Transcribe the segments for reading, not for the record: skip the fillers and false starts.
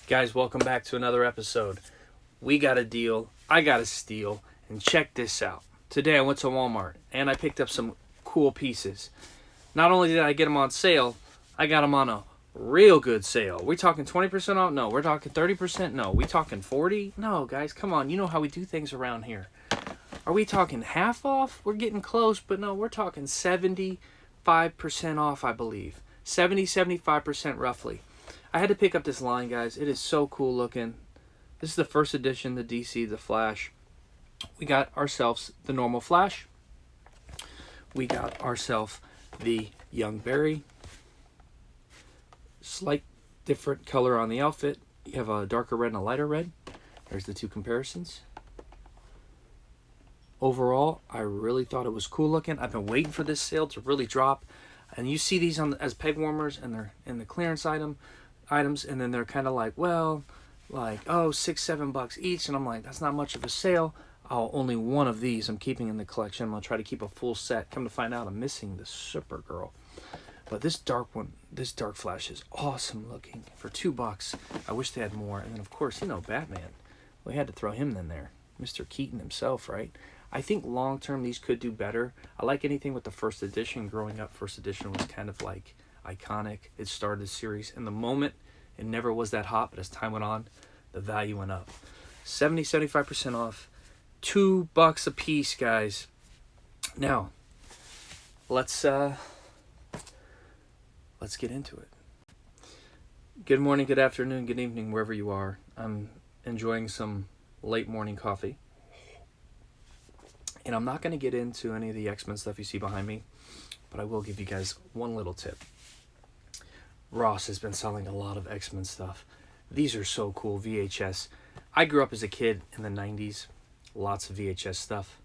Guys, welcome back to another episode. We got a deal, I got a steal, and check this out. Today I went to Walmart and I picked up some cool pieces. Not only did I get them on sale, I got them on a real good sale. We talking 20% off? No. We're talking 30%? No. We talking 40? No, guys, come on. You know how we do things around here. Are we talking half off? We're getting close, but no, we're talking 75% off, I believe. 75% roughly. I had to pick up this line, guys. It is so cool looking. This is the first edition, the DC, the Flash. We got ourselves the normal Flash. We got ourselves the Young Barry. Slight different color on the outfit. You have a darker red and a lighter red. There's the two comparisons. Overall, I really thought it was cool looking. I've been waiting for this sale to really drop. And you see these on as peg warmers, and they're in the clearance items, and then they're kind of like, well, like, oh, $6-7 each, and I'm like, that's not much of a sale. Only one of these I'm keeping in the collection. I'm gonna try to keep a full set. Come to find out, I'm missing the Supergirl. But this dark one, this dark Flash is awesome looking for $2. I wish they had more. And then of course, you know, Batman. We had to throw him in there, Mr. Keaton himself, right? I think long term these could do better. I like anything with the first edition. Growing up, first edition was kind of like iconic. It started the series. In the moment, it never was that hot, but as time went on, the value went up. 75% off. $2 a piece, guys. Now, let's get into it. Good morning, good afternoon, good evening, wherever you are. I'm enjoying some late morning coffee. And I'm not going to get into any of the X-Men stuff you see behind me, but I will give you guys one little tip. Ross has been selling a lot of X-Men stuff. These are so cool, VHS. I grew up as a kid in the 90s. Lots of VHS stuff.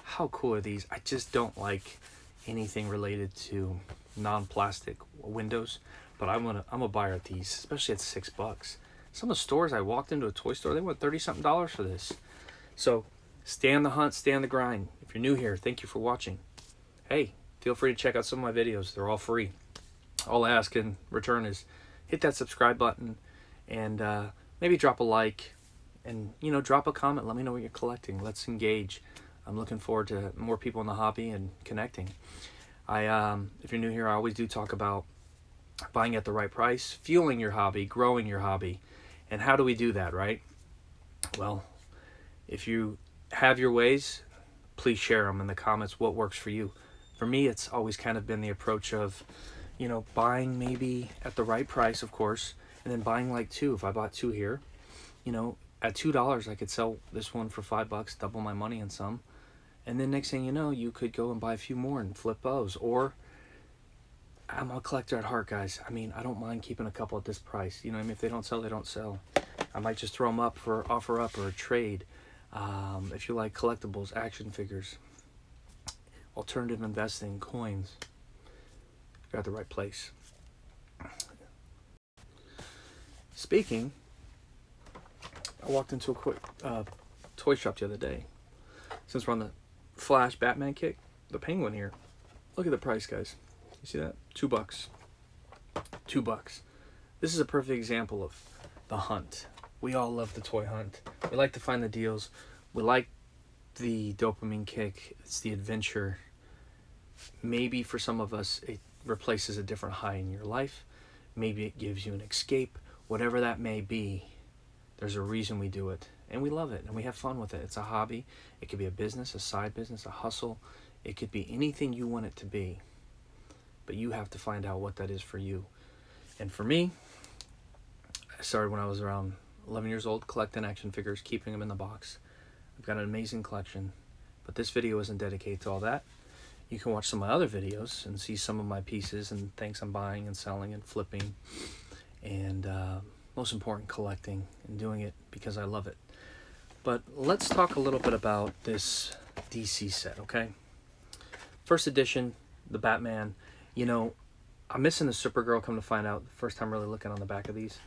How cool are these? I just don't like anything related to non-plastic windows, but I'm a buyer of these, especially at $6. Some of the stores I walked into, a toy store, they want $30-something for this. So stay on the hunt, stay on the grind. If you're new here, thank you for watching. Hey, feel free to check out some of my videos. They're all free. All I ask in return is hit that subscribe button and maybe drop a like and, you know, drop a comment. Let me know what you're collecting. Let's engage. I'm looking forward to more people in the hobby and connecting. If you're new here, I always do talk about buying at the right price, fueling your hobby, growing your hobby. And how do we do that, right? Well, if you have your ways, please share them in the comments. What works for you? For me, it's always kind of been the approach of, you know, buying maybe at the right price, of course, and then buying like two. If I bought two here, you know, at $2, I could sell this one for $5, double my money and some. And then next thing you know, you could go and buy a few more and flip those. Or I'm a collector at heart, guys. I mean, I don't mind keeping a couple at this price. You know what I mean? If they don't sell, they don't sell. I might just throw them up for offer up or a trade. If you like collectibles, action figures, alternative investing, coins, you're at the right place. Speaking, I walked into a quick toy shop the other day. Since we're on the Flash Batman kick, the Penguin here. Look at the price, guys. You see that? $2. $2. This is a perfect example of the hunt. We all love the toy hunt. We like to find the deals. We like the dopamine kick. It's the adventure. Maybe for some of us, it replaces a different high in your life. Maybe it gives you an escape. Whatever that may be, there's a reason we do it. And we love it, and we have fun with it. It's a hobby. It could be a business, a side business, a hustle. It could be anything you want it to be. But you have to find out what that is for you. And for me, I started when I was around 11 years old, collecting action figures, keeping them in the box. I've got an amazing collection. But this video isn't dedicated to all that. You can watch some of my other videos and see some of my pieces and things I'm buying and selling and flipping. And most important, collecting and doing it because I love it. But let's talk a little bit about this DC set, okay? First edition, the Batman. You know, I'm missing the Supergirl, come to find out. First time really looking on the back of these.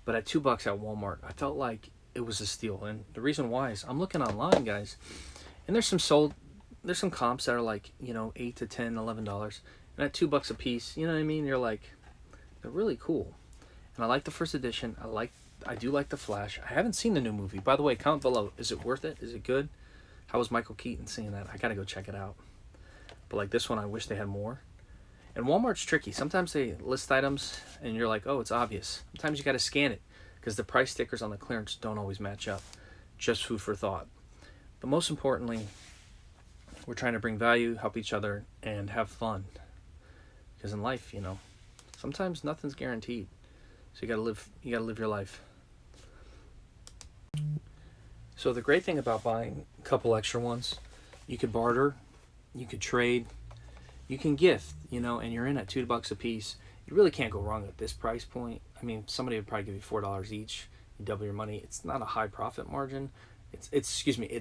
But at $2 at Walmart, I felt like it was a steal. And the reason why is I'm looking online, guys, and there's some comps that are like, you know, $8 to $10, $11. And at $2 a piece, you know what I mean? You're like, they're really cool. And I like the first edition. I do like the Flash. I haven't seen the new movie. By the way, comment below. Is it worth it? Is it good? How was Michael Keaton seeing that? I gotta go check it out. But like this one, I wish they had more. And Walmart's tricky. Sometimes they list items and you're like, oh, it's obvious. Sometimes you gotta scan it because the price stickers on the clearance don't always match up. Just food for thought. But most importantly, we're trying to bring value, help each other, and have fun. Because in life, you know, sometimes nothing's guaranteed. So you gotta live your life. So the great thing about buying a couple extra ones, you could barter, you could trade, you can gift, you know, and you're in at $2 a piece. You really can't go wrong at this price point. I mean, somebody would probably give you $4 each. You double your money. It's not a high profit margin. It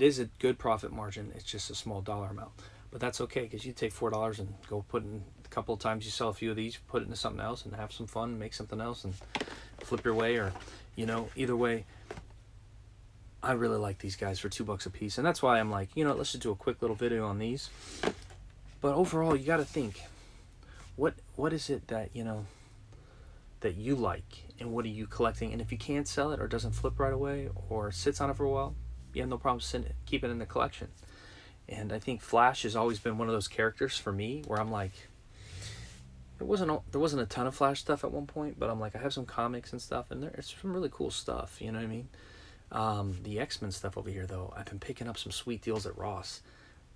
is a good profit margin. It's just a small dollar amount. But that's okay because you take $4 and go put in a couple of times you sell a few of these, put it into something else and have some fun, make something else and flip your way, or, you know, either way. I really like these guys for $2 a piece, and that's why I'm like, you know, let's just do a quick little video on these. But overall, you got to think, what is it that, you know, that you like, and what are you collecting? And if you can't sell it or doesn't flip right away or sits on it for a while, you have no problem keep it in the collection. And I think Flash has always been one of those characters for me where I'm like, there wasn't a ton of Flash stuff at one point, but I'm like, I have some comics and stuff, and there's some really cool stuff, you know what I mean? The X-Men stuff over here, though, I've been picking up some sweet deals at Ross.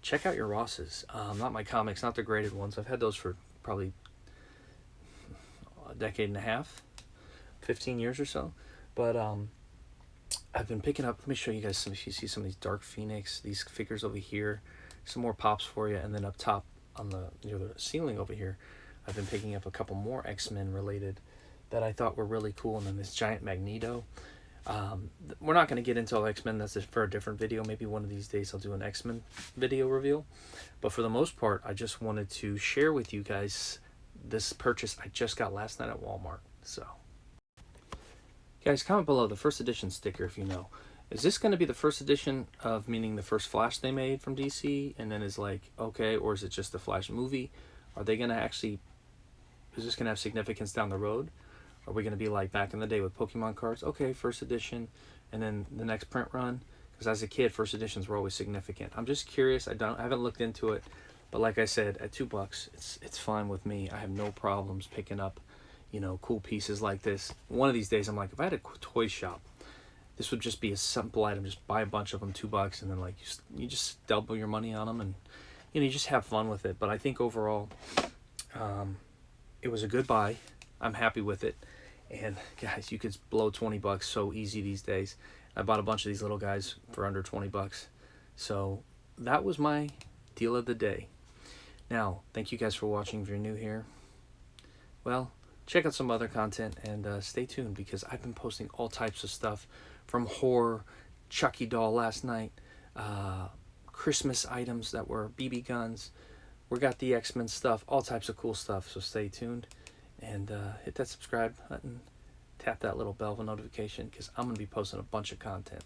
Check out your Rosses. Not my comics, not the graded ones. I've had those for probably a decade and a half, 15 years or so. But I've been picking up, let me show you guys some, if you see some of these Dark Phoenix, these figures over here, some more pops for you, and then up top on the, near the ceiling over here, I've been picking up a couple more X-Men related that I thought were really cool, and then this giant Magneto. We're not going to get into all X-Men. That's for a different video. Maybe one of these days I'll do an X-Men video reveal. But for the most part, I just wanted to share with you guys this purchase I just got last night at Walmart. So, guys, comment below the first edition sticker if you know. Is this going to be the first edition of, meaning the first Flash they made from DC, and then is like, okay, or is it just the Flash movie? Are they going to actually, is this going to have significance down the road? Are we going to be like back in the day with Pokemon cards? Okay, first edition, and then the next print run. Because as a kid, first editions were always significant. I'm just curious. I haven't looked into it, but like I said, at $2, it's fine with me. I have no problems picking up, you know, cool pieces like this. One of these days, I'm like, if I had a toy shop, this would just be a simple item. Just buy a bunch of them, $2, and then like you just double your money on them, and you know, you just have fun with it. But I think overall, it was a good buy. I'm happy with it. And guys, you could blow $20 so easy these days. I bought a bunch of these little guys for under $20. So that was my deal of the day. Now, thank you guys for watching. If you're new here, well, check out some other content and stay tuned, because I've been posting all types of stuff, from horror, Chucky doll last night, Christmas items that were BB guns. We got the X-Men stuff, all types of cool stuff. So stay tuned. And hit that subscribe button, tap that little bell for notification, because I'm going to be posting a bunch of content.